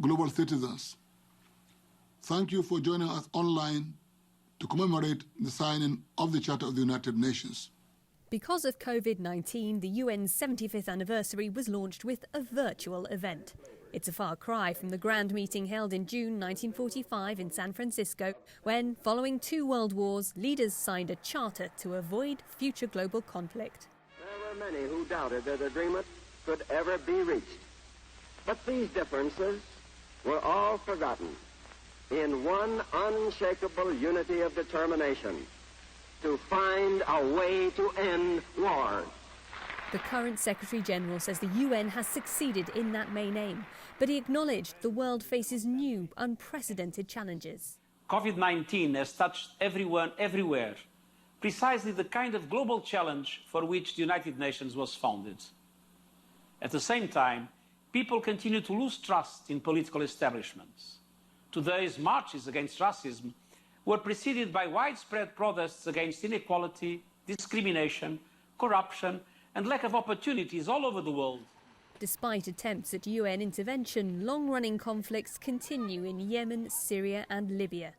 global citizens, thank you for joining us online to commemorate the signing of the Charter of the United Nations. Because of COVID-19, the UN's 75th anniversary was launched with a virtual event. It's a far cry from the grand meeting held in June 1945 in San Francisco, when, following 2 world wars, leaders signed a charter to avoid future global conflict. There were many who doubted that agreement could ever be reached. But these differences were all forgotten in one unshakable unity of determination to find a way to end war. The current Secretary-General says the UN has succeeded in that main aim, but he acknowledged the world faces new, unprecedented challenges. COVID-19 has touched everyone, everywhere, precisely the kind of global challenge for which the United Nations was founded. At the same time, people continue to lose trust in political establishments. Today's marches against racism were preceded by widespread protests against inequality, discrimination, corruption, and lack of opportunities all over the world. Despite attempts at UN intervention, long-running conflicts continue in Yemen, Syria and Libya.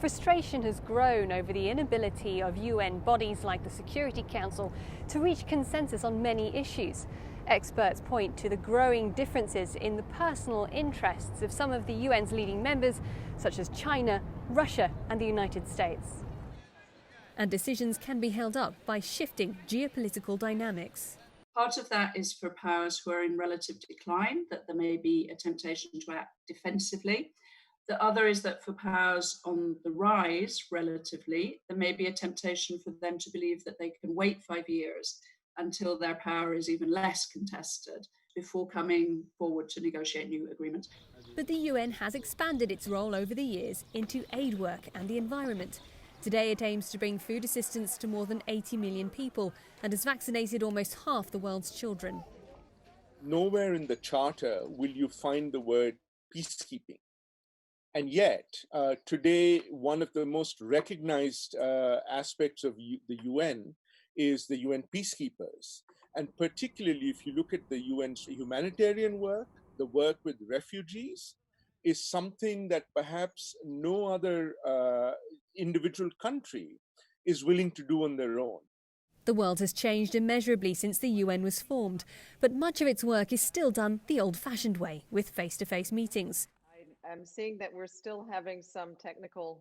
Frustration has grown over the inability of UN bodies like the Security Council to reach consensus on many issues. Experts point to the growing differences in the personal interests of some of the UN's leading members, such as China, Russia and the United States. And decisions can be held up by shifting geopolitical dynamics. Part of that is for powers who are in relative decline, that there may be a temptation to act defensively. The other is that for powers on the rise relatively, there may be a temptation for them to believe that they can wait 5 years until their power is even less contested before coming forward to negotiate new agreements. But the UN has expanded its role over the years into aid work and the environment. Today it aims to bring food assistance to more than 80 million people and has vaccinated almost half the world's children. Nowhere in the Charter will you find the word peacekeeping. And yet, today, one of the most recognized aspects of the UN is the UN peacekeepers. And particularly if you look at the UN's humanitarian work, the work with refugees, is something that perhaps no other individual country is willing to do on their own. The world has changed immeasurably since the UN was formed, but much of its work is still done the old-fashioned way, with face-to-face meetings. I'm seeing that we're still having some technical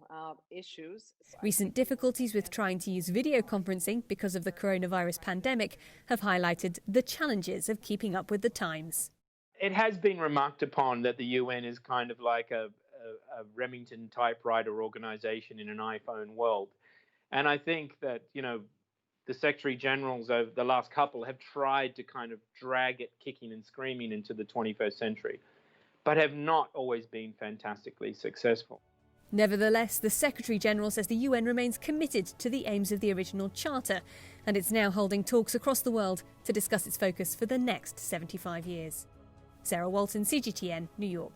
issues. Recent difficulties with trying to use video conferencing because of the coronavirus pandemic have highlighted the challenges of keeping up with the times. It has been remarked upon that the UN is kind of like a Remington typewriter organization in an iPhone world. And I think that, the Secretary Generals over the last couple have tried to kind of drag it kicking and screaming into the 21st century, but have not always been fantastically successful. Nevertheless, the Secretary General says the UN remains committed to the aims of the original Charter, and it's now holding talks across the world to discuss its focus for the next 75 years. Sarah Walton, CGTN, New York.